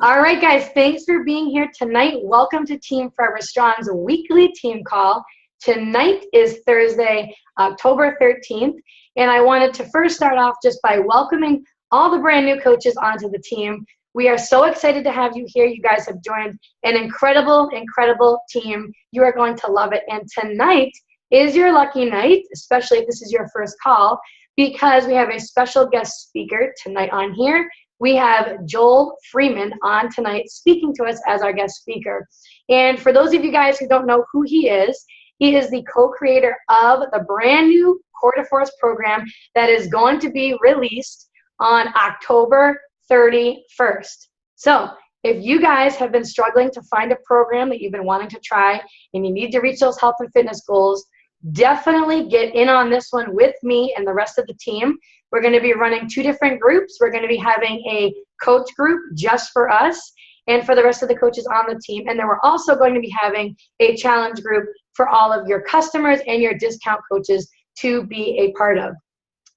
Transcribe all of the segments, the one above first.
All right, guys, thanks for being here tonight. Welcome to Team Forever Strong's weekly team call. Tonight is Thursday, October 13th, and I wanted to first start off just by welcoming all the brand new coaches onto the team. We are so excited to have you here. You guys have joined an incredible, incredible team. You are going to love it. And tonight is your lucky night, especially if this is your first call, because we have a special guest speaker tonight on here. We have Joel Freeman on tonight speaking to us as our guest speaker. And for those of you guys who don't know who he is the co-creator of the brand new Core to Force program that is going to be released on October 31st. So if you guys have been struggling to find a program that you've been wanting to try and you need to reach those health and fitness goals, definitely get in on this one with me and the rest of the team. We're going to be running 2 different groups. We're going to be having a coach group just for us and for the rest of the coaches on the team. And then we're also going to be having a challenge group for all of your customers and your discount coaches to be a part of.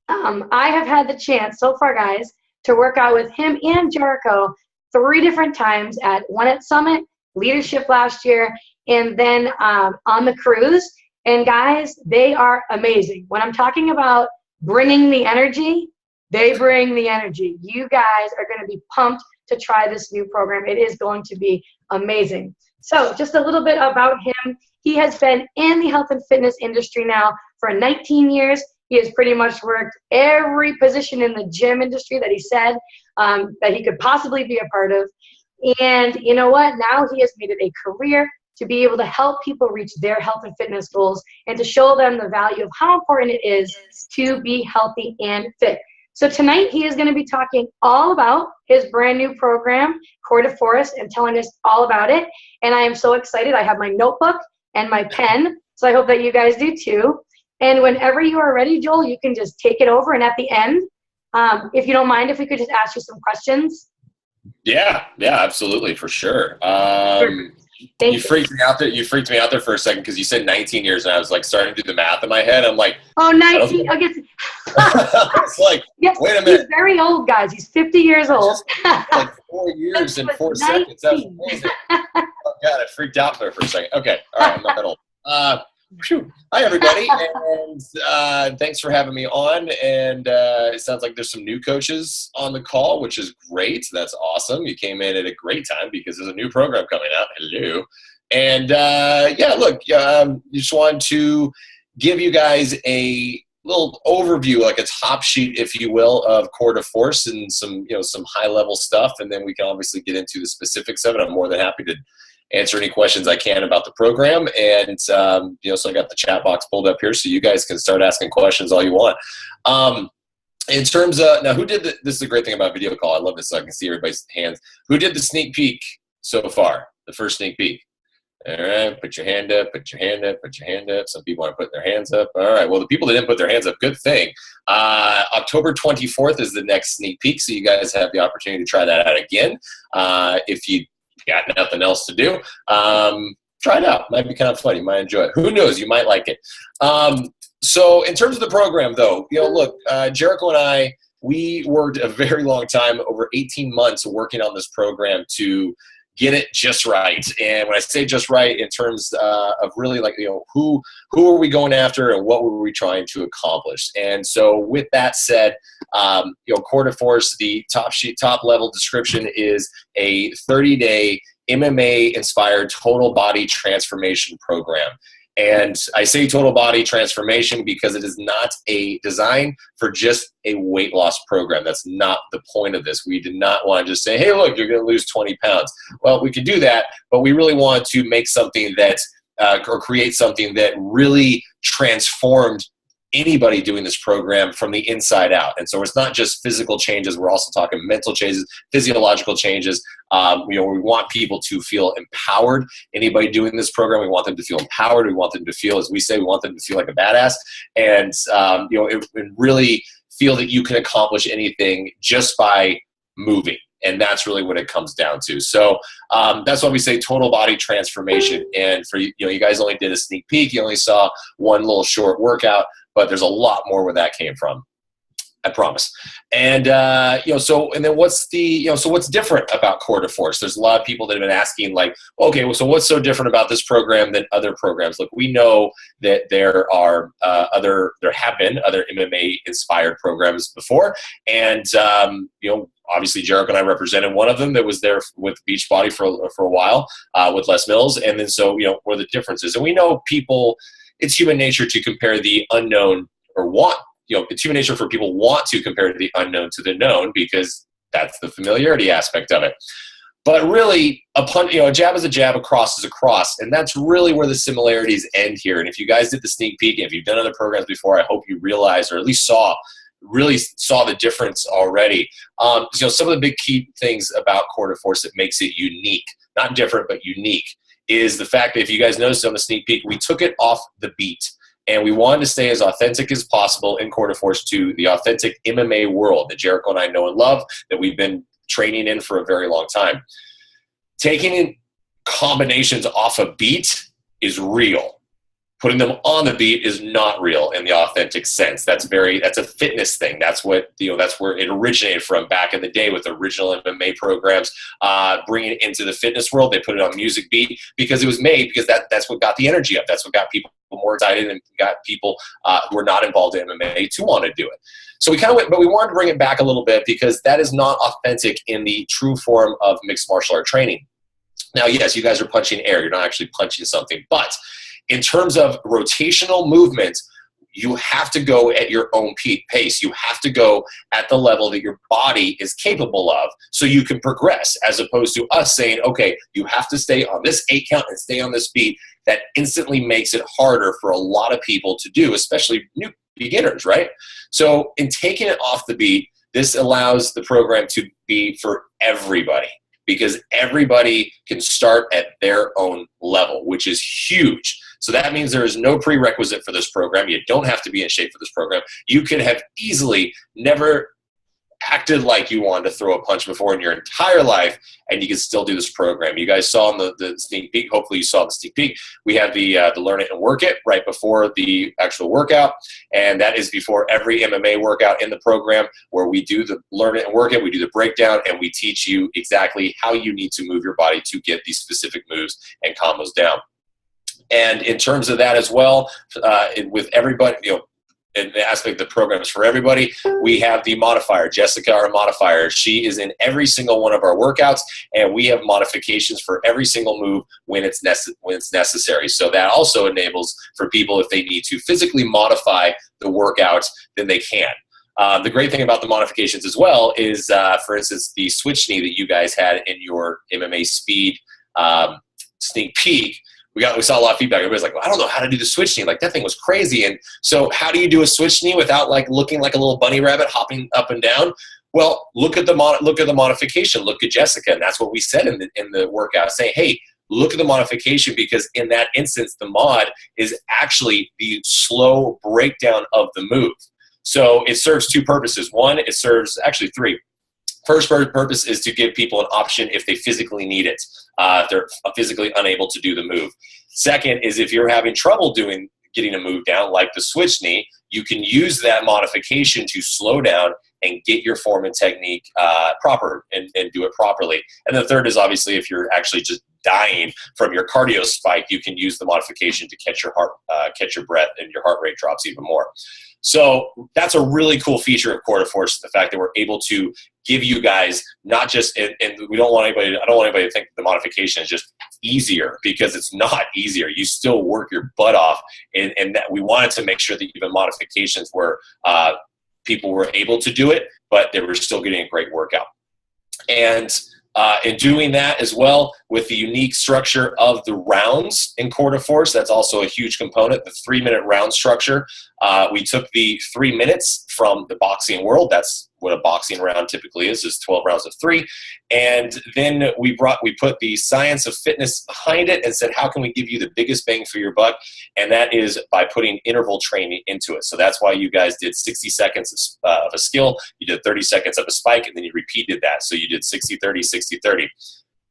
I have had the chance so far, guys, to work out with him and Jericho 3 different times, one at Summit, Leadership last year, and then on the cruise. And guys, they are amazing. When I'm talking about bringing the energy, they bring the energy. You guys are going to be pumped to try this new program. It is going to be amazing. So just a little bit about him. He has been in the health and fitness industry now for 19 years. He has pretty much worked every position in the gym industry that he said that he could possibly be a part of. And you know what? Now he has made it a career to be able to help people reach their health and fitness goals and to show them the value of how important it is to be healthy and fit. So tonight he is going to be talking all about his brand new program, Core to Force, and telling us all about it. And I am so excited. I have my notebook and my pen, so I hope that you guys do too. And whenever you are ready, Joel, you can just take it over. And at the end, if you don't mind, if we could just ask you some questions. Yeah, absolutely, for sure. You freaked me out there. You freaked me out there for a second because you said 19 years, and I was like starting to do the math in my head. I'm like, oh, 19. I guess. It's like, yes, wait a minute. He's very old, guys. He's 50 years old. Like 4 years and 4 seconds. That was amazing. Oh God, I freaked out there for a second. Okay, all right, I'm not that old. Hi, everybody, and thanks for having me on. And it sounds like there's some new coaches on the call, which is great. That's awesome. You came in at a great time because there's a new program coming out. Hello. And just wanted to give you guys a little overview, like a top sheet, if you will, of Core to Force and some high level stuff. And then we can obviously get into the specifics of it. I'm more than happy to answer any questions I can about the program. And, so I got the chat box pulled up here so you guys can start asking questions all you want. In terms of, now who did this is the great thing about video call. I love this so I can see everybody's hands. Who did the sneak peek so far? The first sneak peek. All right, put your hand up, put your hand up, put your hand up. Some people aren't putting their hands up. All right, well, the people that didn't put their hands up, good thing. October 24th is the next sneak peek, so you guys have the opportunity to try that out again. If you got nothing else to do, try it out. Might be kind of fun. You might enjoy it. Who knows? You might like it. So in terms of the program, though, look, Jericho and I, we worked a very long time, over 18 months, working on this program to get it just right. And when I say just right, in terms of really who are we going after and what were we trying to accomplish? And so with that said, Core to Force, the top level description is a 30-day MMA-inspired total body transformation program. And I say total body transformation because it is not a design for just a weight loss program. That's not the point of this. We did not want to just say, hey, look, you're going to lose 20 pounds. Well, we could do that, but we really want to make something that or create something that really transformed anybody doing this program from the inside out. And so it's not just physical changes. We're also talking mental changes, physiological changes. We want people to feel empowered. Anybody doing this program, we want them to feel empowered. We want them to feel, as we say, we want them to feel like a badass. And, and really feel that you can accomplish anything just by moving. And that's really what it comes down to. So that's why we say total body transformation. And for you guys only did a sneak peek. You only saw one little short workout, but there's a lot more where that came from. I promise. And, and then what's different about Core to Force? There's a lot of people that have been asking, like, okay, well, so what's so different about this program than other programs? Look, we know that there have been other MMA inspired programs before. And, obviously Jericho and I represented one of them that was there with Beachbody for a while, with Les Mills. And then, what are the differences? And we know it's human nature to compare the unknown it's human nature for people want to compare the unknown to the known because that's the familiarity aspect of it. But really, a jab is a jab, a cross is a cross, and that's really where the similarities end here. And if you guys did the sneak peek, and if you've done other programs before, I hope you realized, or at least really saw the difference already. Some of the big key things about Core to Force that makes it unique, not different, but unique, is the fact that if you guys noticed on the sneak peek, we took it off the beat. And we wanted to stay as authentic as possible in Core to Force to the authentic MMA world that Jericho and I know and love, that we've been training in for a very long time. Taking in combinations off a beat is real. Putting them on the beat is not real in the authentic sense. That's a fitness thing. That's what, that's where it originated from back in the day with the original MMA programs, bringing it into the fitness world. They put it on music beat because it was made, because that's what got the energy up. That's what got people more excited and got people who are not involved in MMA to want to do it. So we but we wanted to bring it back a little bit because that is not authentic in the true form of mixed martial art training. Now, yes, you guys are punching air. You're not actually punching something, but in terms of rotational movement, you have to go at your own pace. You have to go at the level that your body is capable of so you can progress, as opposed to us saying, okay, you have to stay on this 8 count and stay on this beat. That instantly makes it harder for a lot of people to do, especially new beginners, right? So in taking it off the beat, this allows the program to be for everybody, because everybody can start at their own level, which is huge. So that means there is no prerequisite for this program. You don't have to be in shape for this program. You could have easily never acted like you wanted to throw a punch before in your entire life, and you can still do this program. You guys saw in the sneak peek, hopefully you saw the sneak peek, we have the Learn It and Work It right before the actual workout, and that is before every MMA workout in the program, where we do the Learn It and Work It, we do the breakdown, and we teach you exactly how you need to move your body to get these specific moves and combos down. And in terms of that as well, with everybody, in the aspect of the program is for everybody, we have the modifier, Jessica, our modifier. She is in every single one of our workouts, and we have modifications for every single move when it's necessary. So that also enables for people, if they need to physically modify the workout, then they can. The great thing about the modifications as well is, for instance, the switch knee that you guys had in your MMA speed sneak peek. We saw a lot of feedback. Everybody's like, well, I don't know how to do the switch knee. Like, that thing was crazy. And so how do you do a switch knee without like looking like a little bunny rabbit hopping up and down? Well, look at the modification. Look at Jessica. And that's what we said in the workout, saying, hey, look at the modification, because in that instance, the mod is actually the slow breakdown of the move. So it serves 2 purposes. One, it serves actually 3. First purpose is to give people an option if they physically need it, if they're physically unable to do the move. Second is if you're having trouble getting a move down, like the switch knee, you can use that modification to slow down and get your form and technique proper and do it properly. And the third is obviously if you're actually just dying from your cardio spike, you can use the modification to catch your breath, and your heart rate drops even more. So that's a really cool feature of Core to Force, the fact that we're able to give you guys not just, and I don't want anybody to think the modification is just easier, because it's not easier. You still work your butt off, and that we wanted to make sure that even modifications where people were able to do it, but they were still getting a great workout. And in doing that as well, with the unique structure of the rounds in Core to Force, that's also a huge component, the 3-minute round structure. We took the 3 minutes from the boxing world. That's what a boxing round typically is 12 rounds of 3. And then we put the science of fitness behind it and said, how can we give you the biggest bang for your buck? And that is by putting interval training into it. So that's why you guys did 60 seconds of a skill, you did 30 seconds of a spike, and then you repeated that. So you did 60-30, 60-30.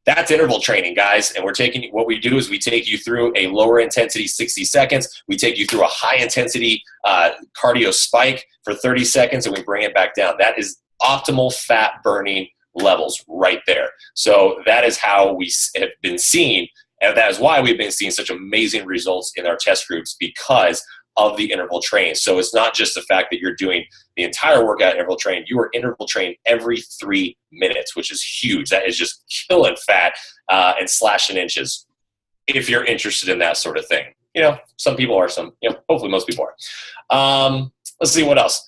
That's interval training, guys. And what we do is we take you through a lower intensity 60 seconds. We take you through a high intensity cardio spike for 30 seconds, and we bring it back down. That is optimal fat burning levels right there. So that is how we have been seeing, and that is why we've been seeing such amazing results in our test groups, because of the interval train. So it's not just the fact that you're doing the entire workout interval train. You are interval trained every 3 minutes, which is huge. That is just killing fat and slashing inches if you're interested in that sort of thing. Some people are, hopefully most people are. Let's see what else.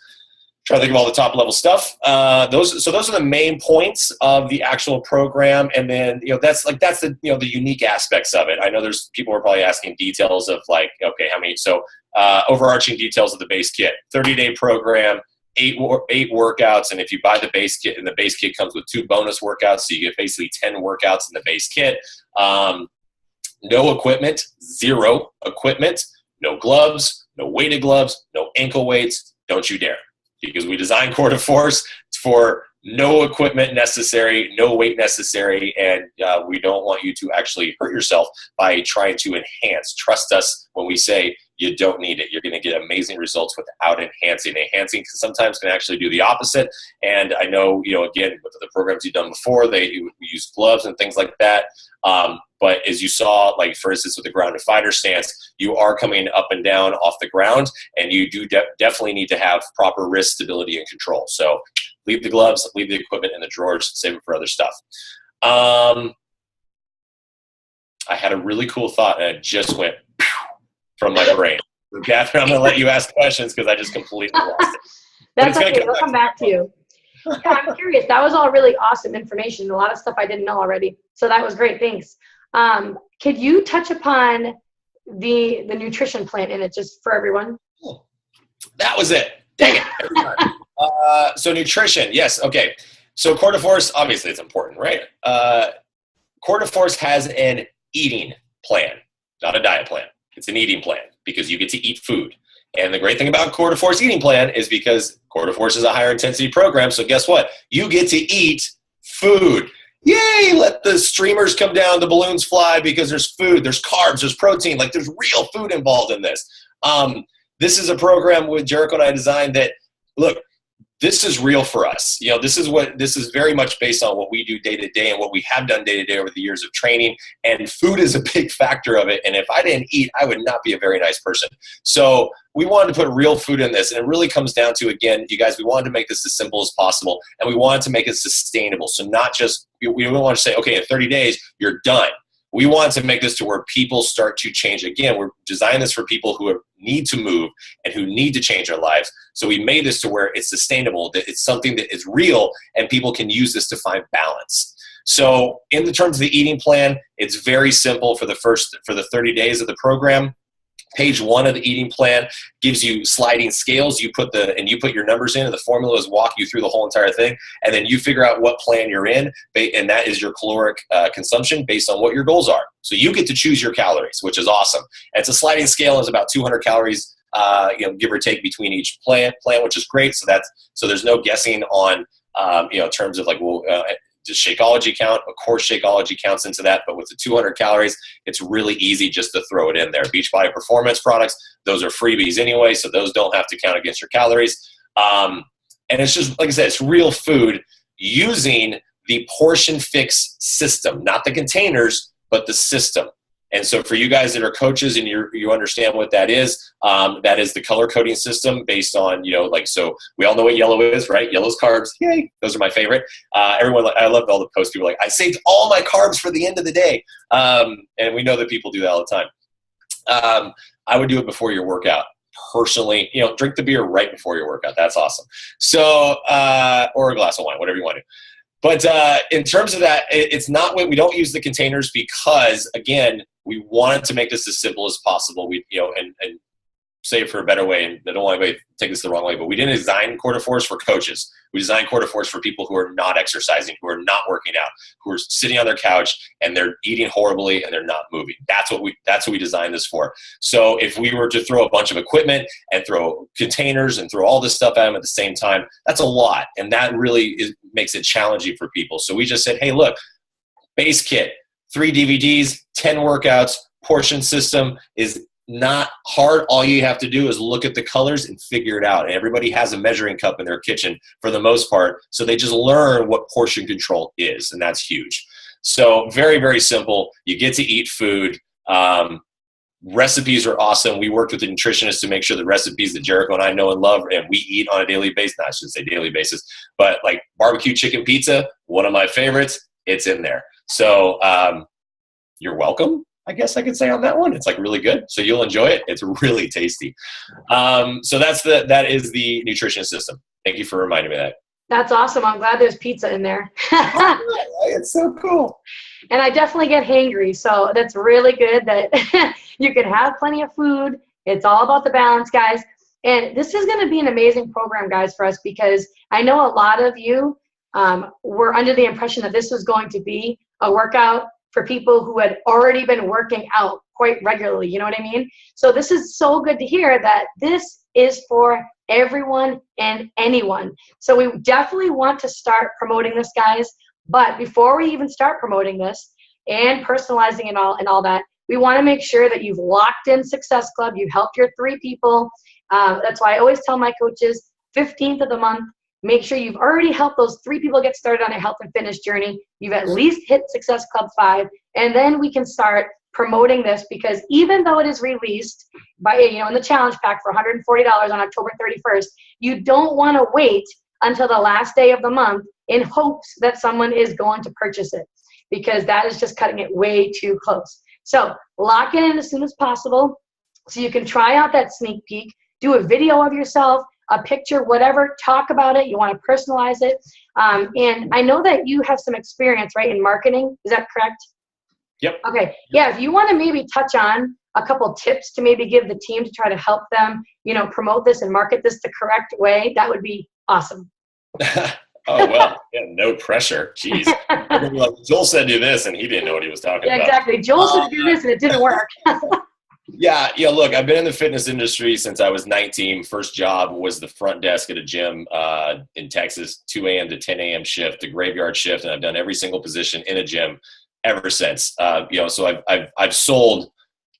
Try to think of all the top level stuff. Those are the main points of the actual program. And then, that's the unique aspects of it. I know there's people who are probably asking details of okay, how many, overarching details of the base kit, 30-day program, eight workouts. And if you buy the base kit, and the base kit comes with 2 bonus workouts, so you get basically 10 workouts in the base kit. No equipment, 0 equipment, no gloves, no weighted gloves, no ankle weights. Don't you dare. Because we designed Core de Force for no equipment necessary, no weight necessary, and we don't want you to actually hurt yourself by trying to enhance. Trust us when we say you don't need it. You're going to get amazing results without enhancing. Enhancing sometimes can actually do the opposite, and I know, again, with the programs you've done before, we use gloves and things like that. But as you saw, for instance, with the grounded fighter stance, you are coming up and down off the ground, and you do definitely need to have proper wrist stability and control. So leave the gloves, leave the equipment in the drawers, save it for other stuff. I had a really cool thought, and it just went from my brain. So Catherine, I'm going to let you ask questions because I just completely lost it. That's okay. We'll come back to you. Yeah, I'm curious. That was all really awesome information. A lot of stuff I didn't know already. So that was great. Thanks. Could you touch upon the nutrition plan in it just for everyone? That was it. Dang it. So nutrition. Yes. Okay. So Core de Force, obviously it's important, right? Core de Force has an eating plan, not a diet plan. It's an eating plan because you get to eat food. And the great thing about Core de Force eating plan is because Core de Force is a higher intensity program. So guess what? You get to eat food. Yay! Let the streamers come down, the balloons fly, because there's food, there's carbs, there's protein. There's real food involved in this. This is a program with Jericho and I designed that, look, this is real for us. This is very much based on what we do day to day and what we have done day to day over the years of training. And food is a big factor of it. And if I didn't eat, I would not be a very nice person. So we wanted to put real food in this. And it really comes down to, again, you guys, we wanted to make this as simple as possible. And we wanted to make it sustainable. So not just, we don't want to say, okay, in 30 days, you're done. We want to make this to where people start to change. Again, we're designing this for people who need to move and who need to change their lives. So we made this to where it's sustainable, that it's something that is real, and people can use this to find balance. So in the terms of the eating plan, it's very simple for the 30 days of the program. Page 1 of the eating plan gives you sliding scales. You put your numbers in, and the formulas walk you through the whole entire thing. And then you figure out what plan you're in, and that is your caloric consumption based on what your goals are. So you get to choose your calories, which is awesome. And it's a sliding scale. It's about 200 calories, give or take between each plan, which is great. So there's no guessing on, in terms of just Shakeology count. Of course, Shakeology counts into that, but with the 200 calories, it's really easy just to throw it in there. Beachbody Performance products, those are freebies anyway, so those don't have to count against your calories. And it's just, like I said, it's real food using the portion fix system, not the containers, but the system. And so for you guys that are coaches and you understand what that is the color coding system based on, so we all know what yellow is, right? Yellow's carbs. Yay. Those are my favorite. I love all the posts. People are like, I saved all my carbs for the end of the day. And we know that people do that all the time. I would do it before your workout. Personally, drink the beer right before your workout. That's awesome. So, or a glass of wine, whatever you want to. But in terms of that, it's not we don't use the containers because, again, we wanted to make this as simple as possible. We, and say it for a better way, and I don't want anybody to take this the wrong way, but we didn't design Core de Force for coaches. We designed Core de Force for people who are not exercising, who are not working out, who are sitting on their couch and they're eating horribly and they're not moving. That's what we designed this for. So if we were to throw a bunch of equipment and throw containers and throw all this stuff at them at the same time, that's a lot. And that really makes it challenging for people. So we just said, hey, look, Base kit, 3 DVDs, 10 workouts, portion system is not hard. All you have to do is look at the colors and figure it out. And everybody has a measuring cup in their kitchen for the most part. So they just learn what portion control is, and that's huge. So very, very simple. You get to eat food. Recipes are awesome. We worked with the nutritionist to make sure the recipes that Jericho and I know and love and we eat on a daily basis, I shouldn't say daily basis, but like barbecue chicken pizza, one of my favorites, it's in there. So you're welcome, I guess I could say on that one. It's like really good. So you'll enjoy it. It's really tasty. So that is the nutrition system. Thank you for reminding me of that. That's awesome. I'm glad there's pizza in there. It's so cool. And I definitely get hangry, so that's really good that you can have plenty of food. It's all about the balance, guys. And this is going to be an amazing program, guys, for us, because I know a lot of you were under the impression that this was going to be a workout for people who had already been working out quite regularly. You know what I mean? So this is so good to hear that this is for everyone and anyone. So we definitely want to start promoting this, guys. But before we even start promoting this and personalizing it all and all that, we want to make sure that you've locked in Success Club. You've helped your 3 people. That's why I always tell my coaches, 15th of the month, make sure you've already helped those 3 people get started on a health and fitness journey. You've at least hit Success Club 5, and then we can start promoting this, because even though it is released by, in the challenge pack for $140 on October 31st, you don't want to wait until the last day of the month in hopes that someone is going to purchase it, because that is just cutting it way too close. So lock it in as soon as possible so you can try out that sneak peek, do a video of yourself, a picture, whatever, talk about it. You want to personalize it. And I know that you have some experience, right, in marketing. Is that correct? Yep. Okay. Yeah, if you want to maybe touch on a couple tips to maybe give the team to try to help them, promote this and market this the correct way, that would be awesome. Oh, well, yeah, no pressure. Jeez. Like, Joel said do this, and he didn't know what he was talking about. Exactly. Joel said do this, and it didn't work. Yeah, look, I've been in the fitness industry since I was 19. First job was the front desk at a gym in Texas, 2 a.m. to 10 a.m. shift, the graveyard shift, and I've done every single position in a gym ever since. So I've sold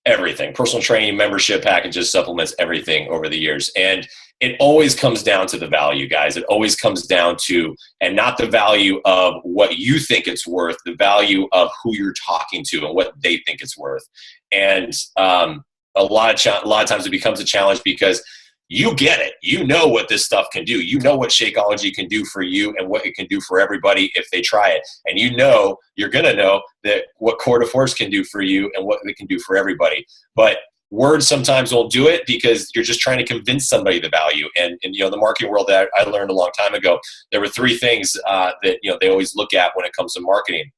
everything, personal training, membership packages, supplements, everything over the years. And it always comes down to the value, guys. It always comes down to, and not the value of what you think it's worth, the value of who you're talking to and what they think it's worth. And a lot of times it becomes a challenge because you get it. You know what this stuff can do. You know what Shakeology can do for you and what it can do for everybody if they try it. And you're going to know that what Core de Force can do for you and what it can do for everybody. But words sometimes won't do it because you're just trying to convince somebody the value. And the marketing world that I learned a long time ago, there were 3 things that they always look at when it comes to marketing.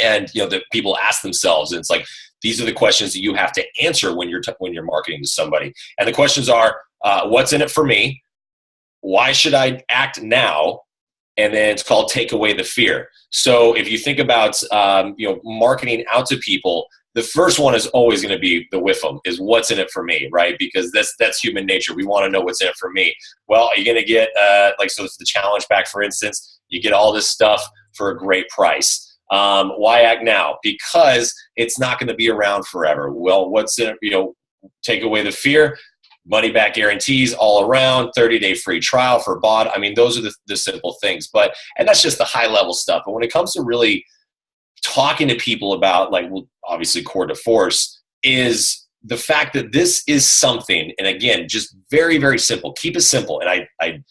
And that people ask themselves, and it's like, these are the questions that you have to answer when you're marketing to somebody. And the questions are, what's in it for me? Why should I act now? And then it's called take away the fear. So if you think about marketing out to people, the first one is always going to be the WIFM, is what's in it for me, right? Because that's human nature. We want to know what's in it for me. Well, are you going to get so it's the challenge pack, for instance, you get all this stuff for a great price. Why act now? Because it's not going to be around forever. Well, what's in it? Take away the fear. Money back guarantees all around, 30-day free trial for bot. I mean, those are the simple things. And that's just the high level stuff. But when it comes to really talking to people about, obviously Core de Force, is the fact that this is something, and again, just very, very simple. Keep it simple. And I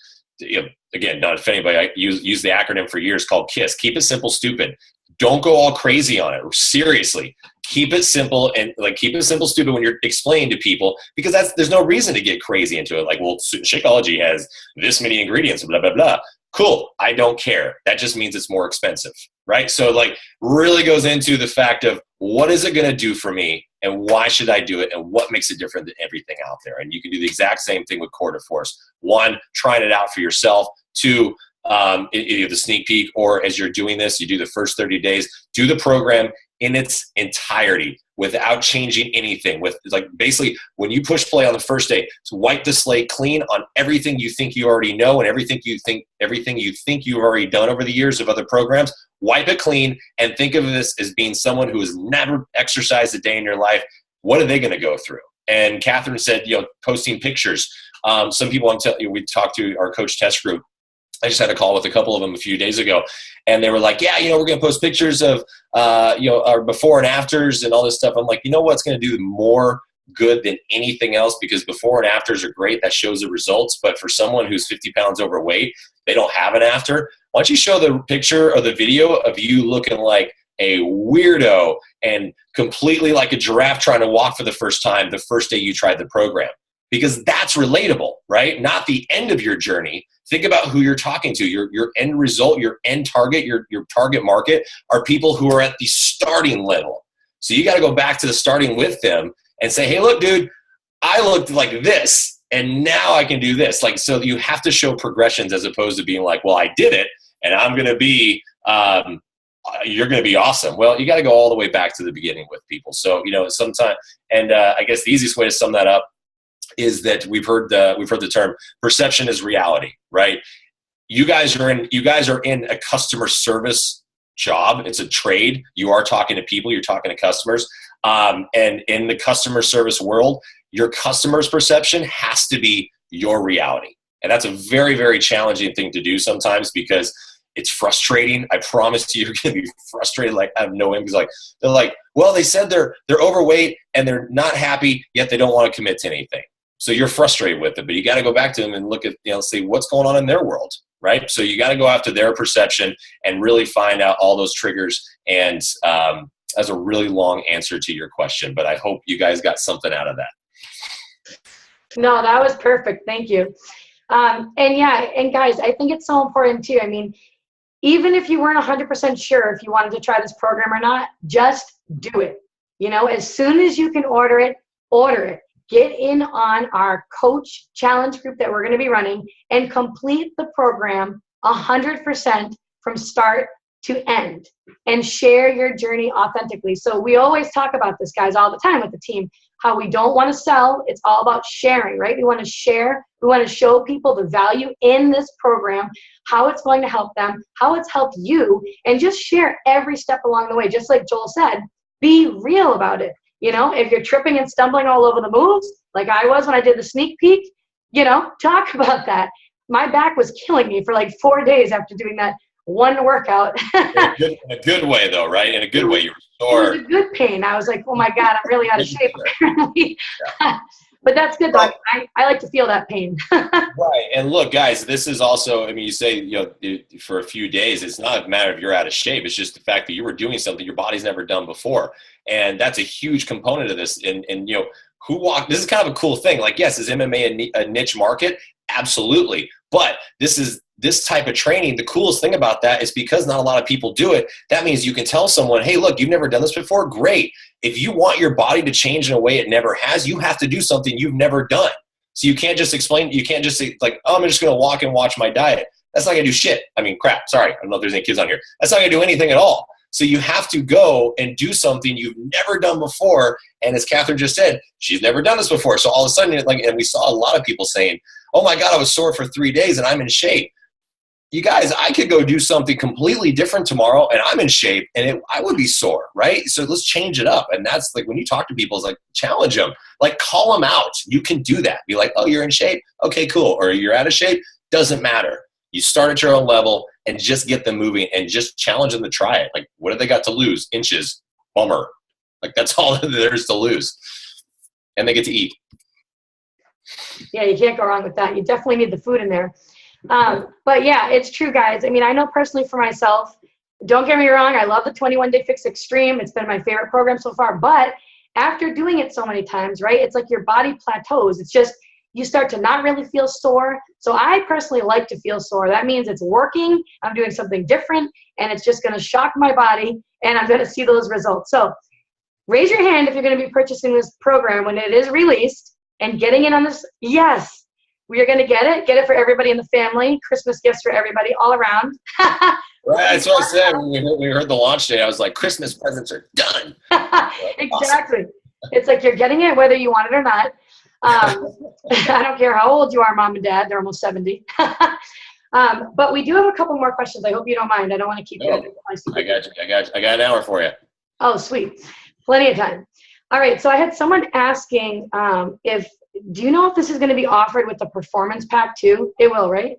again, not if anybody, I use the acronym for years called KISS. Keep it simple, stupid. Don't go all crazy on it. Seriously, keep it simple, and keep it simple, stupid when you're explaining to people, because there's no reason to get crazy into it. Shakeology has this many ingredients, blah, blah, blah. Cool. I don't care. That just means it's more expensive, right? So really goes into the fact of what is it going to do for me and why should I do it and what makes it different than everything out there. And you can do the exact same thing with Core de Force. 1, trying it out for yourself. 2, either the sneak peek, or as you're doing this, you do the first 30 days, do the program in its entirety. without changing anything. With like basically when you push play on the first day, to wipe the slate clean on everything you think you already know and everything you think you've already done over the years of other programs. Wipe it clean and think of this as being someone who has never exercised a day in your life. What are they going to go through? And Catherine said, posting pictures. Some people we talked to our coach test group. I just had a call with a couple of them a few days ago, and they were like, yeah, we're going to post pictures of, our before and afters and all this stuff. I'm like, what's going to do more good than anything else? Because before and afters are great. That shows the results. But for someone who's 50 pounds overweight, they don't have an after. Why don't you show the picture or the video of you looking like a weirdo and completely like a giraffe trying to walk for the first time the first day you tried the program? Because that's relatable, right? Not the end of your journey. Think about who you're talking to. Your end result, your end target, your target market are people who are at the starting level. So you got to go back to the starting with them and say, hey, look, dude, I looked like this and now I can do this. Like, so you have to show progressions as opposed to being like, well, I did it and I'm going to be, you're going to be awesome. Well, you got to go all the way back to the beginning with people. So, sometimes, and I guess the easiest way to sum that up is that we've heard the term perception is reality, right? You guys are in a customer service job. It's a trade. You are talking to people. You're talking to customers. And in the customer service world, your customer's perception has to be your reality. And that's a very, very challenging thing to do sometimes because it's frustrating. I promise you, you're going to be frustrated. Like I have no end because they're like, well, they said they're overweight and they're not happy, yet they don't want to commit to anything. So you're frustrated with it, but you got to go back to them and look at, see what's going on in their world, right? So you got to go after their perception and really find out all those triggers. And that's a really long answer to your question, but I hope you guys got something out of that. No, that was perfect. Thank you. And guys, I think it's so important too. I mean, even if you weren't 100% sure if you wanted to try this program or not, just do it. As soon as you can order it, order it. Get in on our coach challenge group that we're going to be running and complete the program 100% from start to end and share your journey authentically. So we always talk about this, guys, all the time with the team, how we don't want to sell. It's all about sharing, right? We want to share. We want to show people the value in this program, how it's going to help them, how it's helped you, and just share every step along the way. Just like Joel said, be real about it. If you're tripping and stumbling all over the moves, like I was when I did the sneak peek, talk about that. My back was killing me for like 4 days after doing that one workout. In a good way, though, right? In a good way. You were sore. It was a good pain. I was like, oh my God, I'm really out of shape apparently. Yeah. But that's good, though. I like to feel that pain. Right. And look, guys, this is also, you say, for a few days, it's not a matter of you're out of shape. It's just the fact that you were doing something your body's never done before. And that's a huge component of this. And this is kind of a cool thing. Like, yes, is MMA a niche market? Absolutely. But this type of training, the coolest thing about that is because not a lot of people do it, that means you can tell someone, hey, look, you've never done this before? Great. If you want your body to change in a way it never has, you have to do something you've never done. So you can't just say like, oh, I'm just going to walk and watch my diet. That's not going to do shit. Crap. Sorry. I don't know if there's any kids on here. That's not going to do anything at all. So you have to go and do something you've never done before. And as Catherine just said, she's never done this before. So all of a sudden, and we saw a lot of people saying, oh my God, I was sore for 3 days and I'm in shape. You guys, I could go do something completely different tomorrow and I'm in shape and I would be sore, right? So let's change it up. And that's like when you talk to people, it's like challenge them, like call them out. You can do that. Be like, oh, you're in shape? Okay, cool. Or you're out of shape? Doesn't matter. You start at your own level and just get them moving and just challenge them to try it. Like, what have they got to lose? Inches. Bummer. Like, that's all there is to lose. And they get to eat. Yeah, you can't go wrong with that. You definitely need the food in there. But yeah, it's true, guys. I know personally for myself, don't get me wrong, I love the 21 Day Fix Extreme. It's been my favorite program so far. But after doing it so many times, right, it's like your body plateaus. It's just, you start to not really feel sore. So I personally like to feel sore. That means it's working, I'm doing something different, and it's just going to shock my body, and I'm going to see those results. So raise your hand if you're going to be purchasing this program when it is released and getting in on this. Yes. We are going to get it. Get it for everybody in the family. Christmas gifts for everybody all around. Right, that's what I said when we heard the launch date. I was like, Christmas presents are done. Exactly. Awesome. It's like you're getting it whether you want it or not. I don't care how old you are, mom and dad. They're almost 70. But we do have a couple more questions. I hope you don't mind. I don't want to keep you. I got you. I got an hour for you. Oh, sweet. Plenty of time. All right. So I had someone asking do you know if this is going to be offered with the performance pack too? It will, right?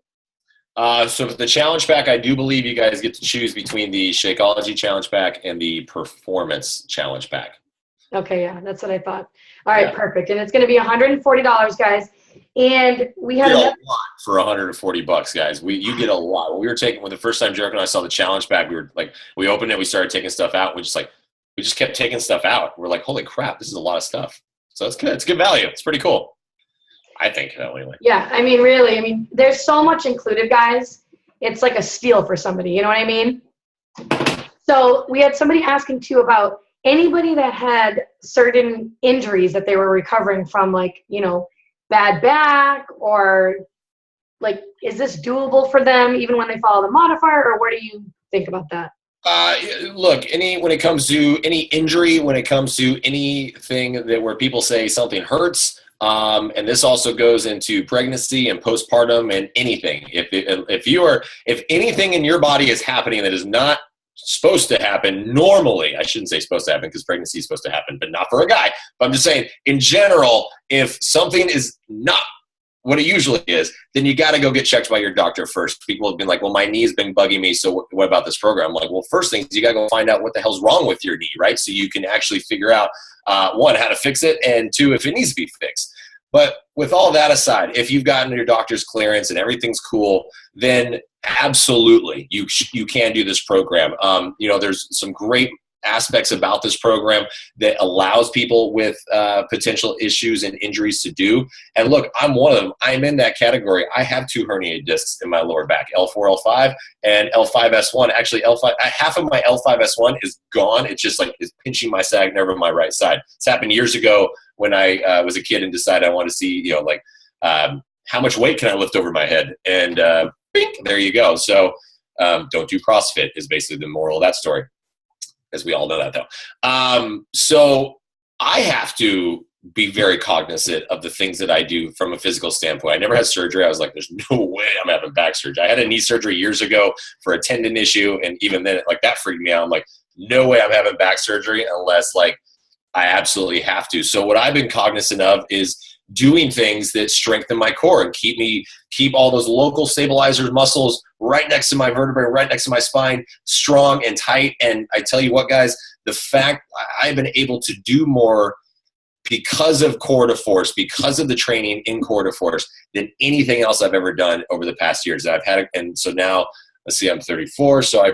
So for the challenge pack, I do believe you guys get to choose between the Shakeology challenge pack and the performance challenge pack. Okay, yeah, that's what I thought. All right, perfect. And it's going to be $140, guys. And we had a lot for $140, guys. You get a lot. When the first time Jericho and I saw the challenge pack, we opened it, we started taking stuff out. We just kept taking stuff out. We're like, holy crap, this is a lot of stuff. So it's good. It's good value. It's pretty cool. I think so anyway. Yeah, I mean, really, there's so much included, guys. It's like a steal for somebody. You know what I mean? So we had somebody asking too about anybody that had certain injuries that they were recovering from, like, bad back, or like, is this doable for them even when they follow the modifier, or what do you think about that? Look, when it comes to any injury, when it comes to anything where people say something hurts, and this also goes into pregnancy and postpartum and anything. If anything in your body is happening that is not supposed to happen normally, I shouldn't say supposed to happen because pregnancy is supposed to happen, but not for a guy. But I'm just saying, in general, if something is not what it usually is, then you got to go get checked by your doctor first. People have been like, well, my knee's been bugging me, so what about this program? I'm like, well, first thing is you got to go find out what the hell's wrong with your knee, right? So you can actually figure out, one, how to fix it, and two, if it needs to be fixed. But with all that aside, if you've gotten your doctor's clearance and everything's cool, then absolutely you can do this program. There's some great aspects about this program that allows people with potential issues and injuries to do. And look, I'm one of them. I'm in that category. I have 2 herniated discs in my lower back, L4, L5, and L5S1. Actually, half of my L5S1 is gone. It's just like it's pinching my sag nerve on my right side. It's happened years ago when I was a kid and decided I want to see, how much weight can I lift over my head? And bink, there you go. So don't do CrossFit is basically the moral of that story. As we all know that, though. So I have to be very cognizant of the things that I do from a physical standpoint. I never had surgery. I was like, there's no way I'm having back surgery. I had a knee surgery years ago for a tendon issue, and even then, that freaked me out. I'm like, no way I'm having back surgery unless, I absolutely have to. So what I've been cognizant of is doing things that strengthen my core and keep all those local stabilizers muscles right next to my vertebrae, right next to my spine, strong and tight. And I tell you what, guys, the fact I've been able to do more because of core to force, because of the training in core to force, than anything else I've ever done over the past years that I've had. And so now, let's see, I'm 34. So I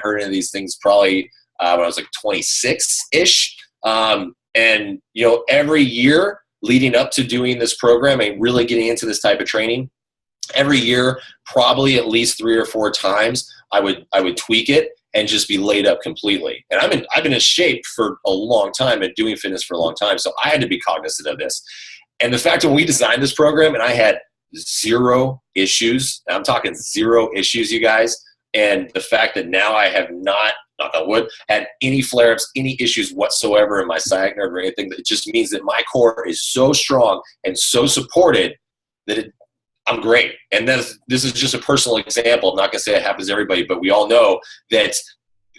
heard of these things probably when I was 26-ish. And every year leading up to doing this program and really getting into this type of training, every year, probably at least 3 or 4 times, I would tweak it and just be laid up completely. And I've been in shape for a long time and doing fitness for a long time, so I had to be cognizant of this. And the fact that when we designed this program and I had 0 issues, I'm talking 0 issues, you guys, and the fact that now I have not, knock on wood, had any flare-ups, any issues whatsoever in my sciatic nerve or anything, it just means that my core is so strong and so supported that I'm great. And this is just a personal example. I'm not going to say it happens to everybody, but we all know that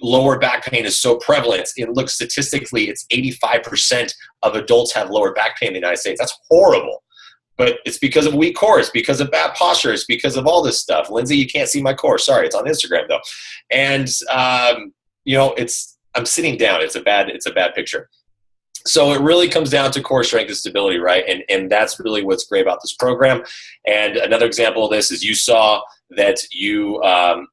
lower back pain is so prevalent. And look, statistically, it's 85% of adults have lower back pain in the United States. That's horrible. But it's because of weak core. It's because of bad posture. It's because of all this stuff. Lindsay, you can't see my core. Sorry, it's on Instagram though. And I'm sitting down. It's a bad picture. So it really comes down to core strength and stability, right? And that's really what's great about this program. And another example of this is you saw that you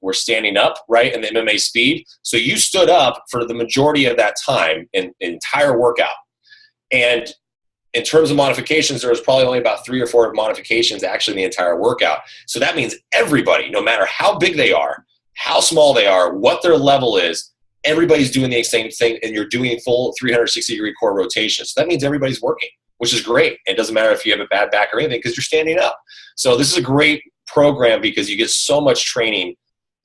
were standing up, right, in the MMA speed. So you stood up for the majority of that time in the entire workout. And in terms of modifications, there was probably only about 3 or 4 modifications actually in the entire workout. So that means everybody, no matter how big they are, how small they are, what their level is, everybody's doing the same thing, and you're doing full 360-degree core rotation. So that means everybody's working. which is great. It doesn't matter if you have a bad back or anything because you're standing up. So this is a great program because you get so much training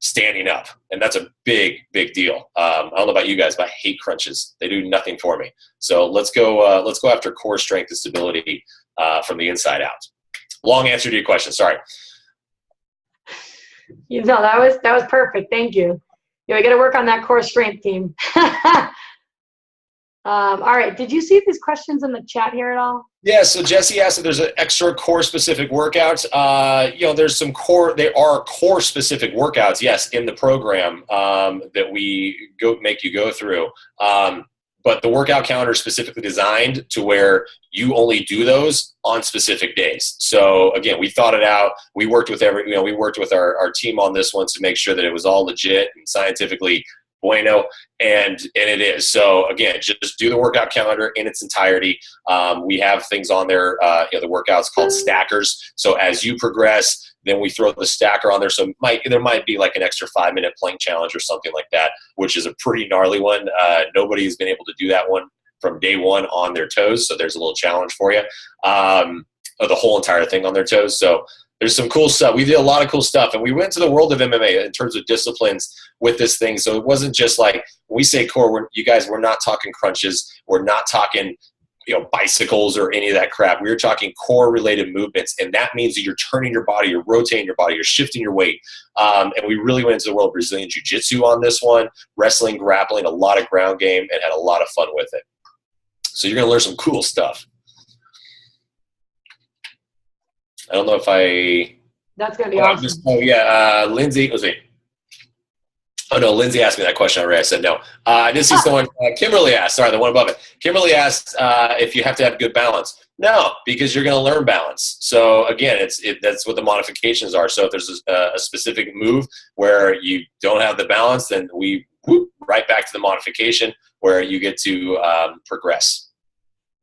standing up, and that's a big deal. I don't know about you guys, but I hate crunches. They do nothing for me. So let's go after core strength and stability from the inside out. Long answer to your question. Sorry. You know, that was perfect. Thank you. Yeah, we got to work on that core strength, team. All right. Did you see these questions in the chat here at all? Yeah. So Jesse asked if there's an extra core specific workouts. You know, there's some there are core specific workouts, yes, in the program that we make you go through. But the workout calendar is specifically designed to where you only do those on specific days. So again, we thought it out. We worked with our team on this one to make sure that it was all legit and scientifically bueno, and it is. So again, just do the workout calendar in its entirety. We have things on there, the workouts called stackers. So as you progress, then we throw the stacker on there. So there might be like an extra 5-minute plank challenge or something like that, which is a pretty gnarly one. Nobody's been able to do that one from day one on their toes. So there's a little challenge for you. The whole entire thing on their toes. So there's some cool stuff. We did a lot of cool stuff, and we went to the world of MMA in terms of disciplines with this thing. So it wasn't just like when we say core, we're not talking crunches. We're not talking, bicycles or any of that crap. We were talking core related movements, and that means that you're turning your body, you're rotating your body, you're shifting your weight. And we really went into the world of Brazilian Jiu-Jitsu on this one, wrestling, grappling, a lot of ground game, and had a lot of fun with it. So you're going to learn some cool stuff. I don't know if That's going to be awesome. Lindsay, let's see. Oh, no, Lindsay asked me that question already. I said no. I did see someone, Kimberly asked, sorry, the one above it. Kimberly asked if you have to have good balance. No, because you're going to learn balance. So, again, that's what the modifications are. So if there's a specific move where you don't have the balance, then we right back to the modification where you get to progress.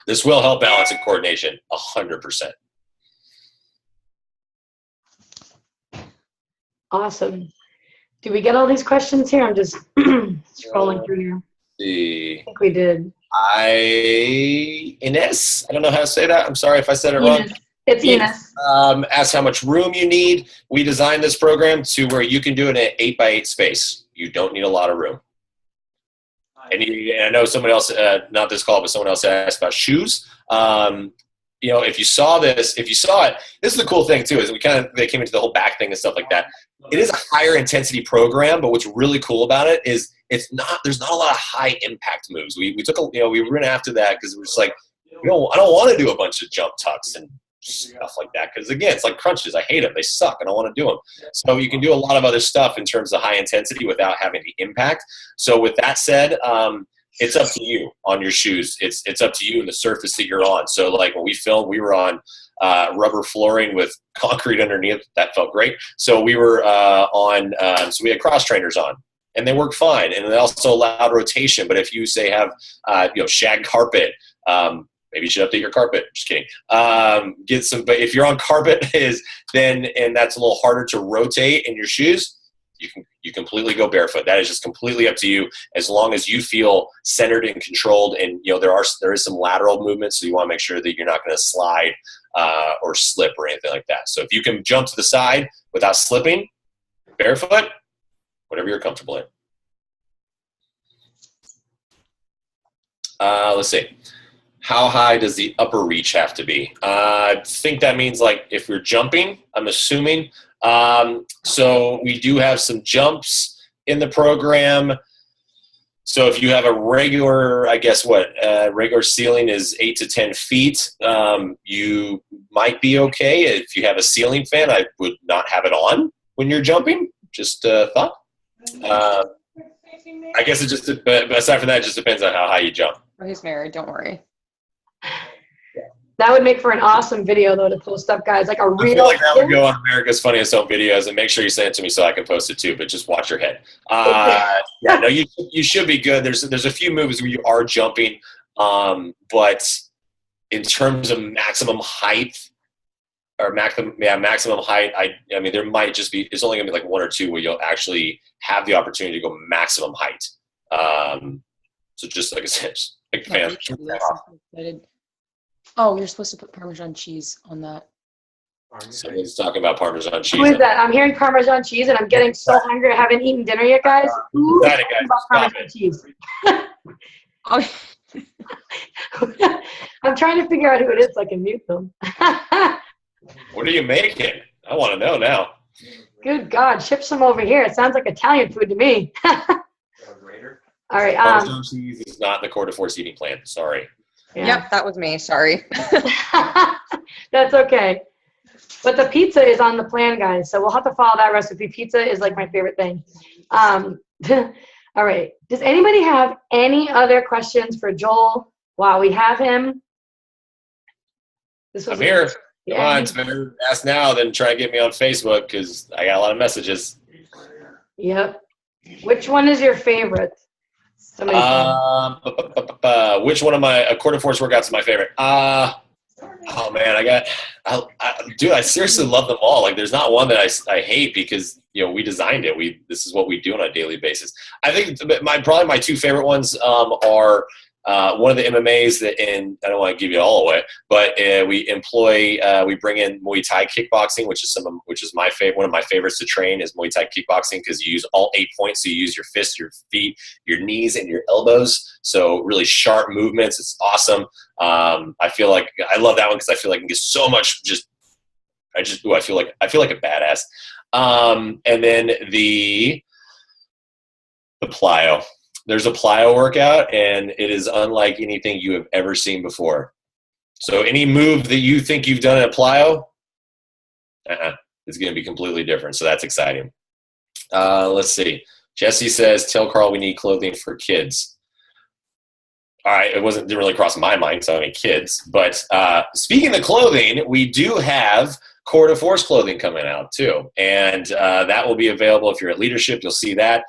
This will help balance and coordination 100%. Awesome. Did we get all these questions here? I'm just scrolling through here. I think we did. Ines, I don't know how to say that. I'm sorry if I said it wrong. It's Ines. Ask how much room you need. We designed this program to where you can do it in an 8x8 space. You don't need a lot of room. And I know someone else, not this call, but someone else asked about shoes. If you saw it, this is the cool thing too, is they came into the whole back thing and stuff like that. It is a higher intensity program, but what's really cool about it is there's not a lot of high impact moves. We went after that because it was like, I don't want to do a bunch of jump tucks and stuff like that. Because again, it's like crunches. I hate them. They suck. I don't want to do them. So you can do a lot of other stuff in terms of high intensity without having the impact. So with that said, it's up to you on your shoes. It's up to you and the surface that you're on. So like when we filmed, we were on rubber flooring with concrete underneath. That felt great. So we were so we had cross trainers on, and they worked fine. And they also allowed rotation. But if you say have shag carpet, maybe you should update your carpet. Just kidding. But if you're on carpet and that's a little harder to rotate in your shoes, you completely go barefoot. That is just completely up to you, as long as you feel centered and controlled. And there is some lateral movement, so you want to make sure that you're not going to slide or slip or anything like that. So if you can jump to the side without slipping, barefoot, whatever you're comfortable in. Let's see. How high does the upper reach have to be? I think that means like if we're jumping, I'm assuming. So we do have some jumps in the program. So if you have a regular, regular ceiling is 8 to 10 feet, you might be okay. If you have a ceiling fan, I would not have it on when you're jumping. Just a thought. I guess but aside from that, it just depends on how high you jump. He's married, don't worry. That would make for an awesome video, though, to post up, guys. Like a real. I feel like that would go on America's Funniest Home Videos, and make sure you send it to me so I can post it too. But just watch your head. You should be good. There's a few moves where you are jumping, but in terms of maximum height or maximum height, I mean there might just be. It's only gonna be like one or two where you'll actually have the opportunity to go maximum height. So just like I said, just like fan. Oh, you're supposed to put Parmesan cheese on that. Someone's talking about Parmesan cheese. Who is that? I'm hearing Parmesan cheese, and I'm getting so hungry. I haven't eaten dinner yet, guys. Who's Got it, talking guys. about Stop Parmesan it. cheese? Oh, I'm trying to figure out who it is so I can mute them. What are you making? I want to know now. Good God, ship some over here. It sounds like Italian food to me. All right. Parmesan cheese is not in the quarter force eating plan. Sorry. Yeah. Yep, that was me. Sorry. That's okay. But the pizza is on the plan, guys. So we'll have to follow that recipe. Pizza is like my favorite thing. All right. Does anybody have any other questions for Joel while we have him? I'm here. Come on, it's better to ask now than try to get me on Facebook because I got a lot of messages. Yep. Which one is your favorite? Which one of my quarter force workouts is my favorite? Oh man, dude, I seriously love them all. Like, there's not one that I hate because we designed it. This is what we do on a daily basis. I think probably my two favorite ones are one of the MMAs and I don't want to give you all away, but we bring in Muay Thai kickboxing, which is my favorite. One of my favorites to train is Muay Thai kickboxing because you use all 8 points. So you use your fists, your feet, your knees, and your elbows. So really sharp movements. It's awesome. I feel like I love that one because I feel like I can get so much. I feel like a badass. And then the plyo. There's a plyo workout, and it is unlike anything you have ever seen before. So any move that you think you've done in a plyo, it's going to be completely different. So that's exciting. Let's see. Jesse says, tell Carl we need clothing for kids. All right, didn't really cross my mind because I don't have any kids. But speaking of clothing, we do have Core to Force clothing coming out too. And that will be available if you're at Leadership. You'll see that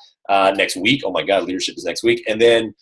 next week. Oh my God, Leadership is next week. And then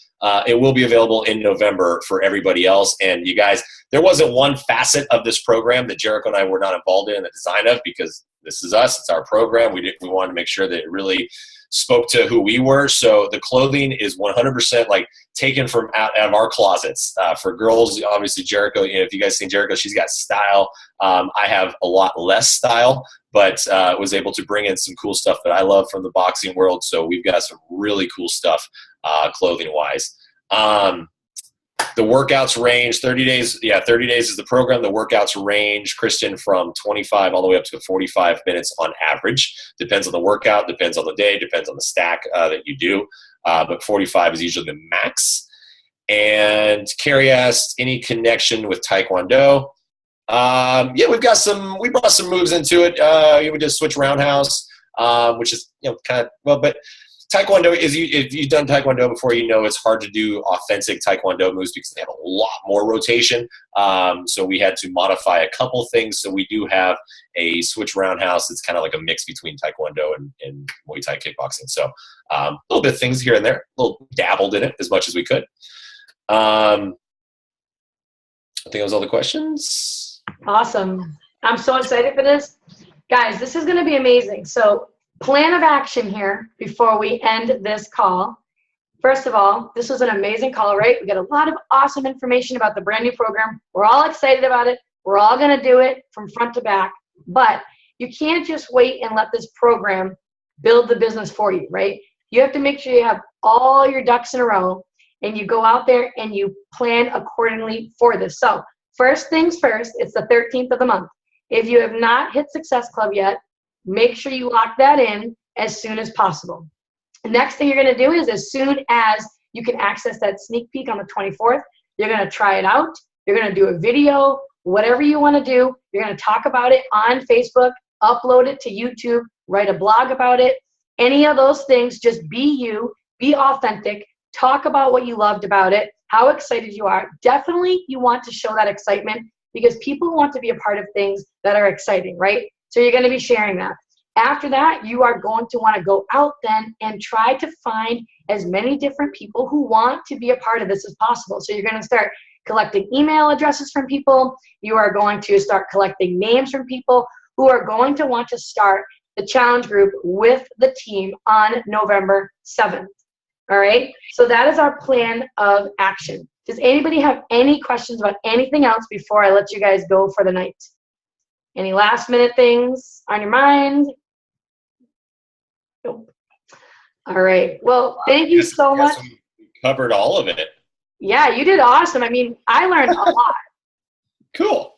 it will be available in November for everybody else. And you guys, there wasn't one facet of this program that Jericho and I were not involved in the design of because this is us. It's our program. We wanted to make sure that it really spoke to who we were. So the clothing is 100% like taken from out of our closets. For girls, obviously Jericho, if you guys seen Jericho, she's got style. I have a lot less style, but was able to bring in some cool stuff that I love from the boxing world. So we've got some really cool stuff clothing wise. The workouts range 30 days. Yeah, 30 days is the program. The workouts range, Kristen, from 25 all the way up to 45 minutes on average. Depends on the workout, depends on the day, depends on the stack that you do. But 45 is usually the max. And Carrie asked, any connection with Taekwondo? Yeah, we brought some moves into it. We did switch roundhouse, which is, kind of, but Taekwondo is, if you've done Taekwondo before, it's hard to do authentic Taekwondo moves because they have a lot more rotation. So we had to modify a couple things. So we do have a switch roundhouse. It's kind of like a mix between Taekwondo and Muay Thai kickboxing. So a little bit of things here and there, a little dabbled in it as much as we could. I think that was all the questions. Awesome. I'm so excited for this. Guys, this is going to be amazing. So plan of action here before we end this call. First of all, this was an amazing call, right? We got a lot of awesome information about the brand new program. We're all excited about it. We're all going to do it from front to back. But you can't just wait and let this program build the business for you, right? You have to make sure you have all your ducks in a row and you go out there and you plan accordingly for this. So first things first, it's the 13th of the month. If you have not hit Success Club yet, make sure you lock that in as soon as possible. The next thing you're going to do is as soon as you can access that sneak peek on the 24th, you're going to try it out. You're going to do a video, whatever you want to do. You're going to talk about it on Facebook, upload it to YouTube, write a blog about it. Any of those things, just be you, be authentic, talk about what you loved about it, how excited you are. Definitely you want to show that excitement because people want to be a part of things that are exciting, right? So you're going to be sharing that. After that, you are going to want to go out then and try to find as many different people who want to be a part of this as possible. So you're going to start collecting email addresses from people. You are going to start collecting names from people who are going to want to start the challenge group with the team on November 7th. All right, so that is our plan of action. Does anybody have any questions about anything else before I let you guys go for the night? Any last minute things on your mind? Nope. All right, well, thank you so much. We covered all of it. Yeah, you did awesome. I mean, I learned a lot. Cool.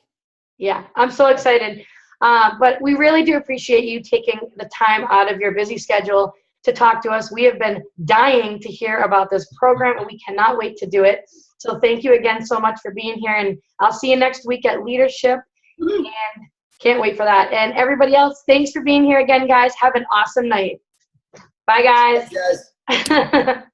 Yeah, I'm so excited. But we really do appreciate you taking the time out of your busy schedule to talk to us. We have been dying to hear about this program, and we cannot wait to do it. So thank you again so much for being here, and I'll see you next week at Leadership, and can't wait for that. And everybody else, thanks for being here again, guys. Have an awesome night. Bye, guys. Thanks, guys.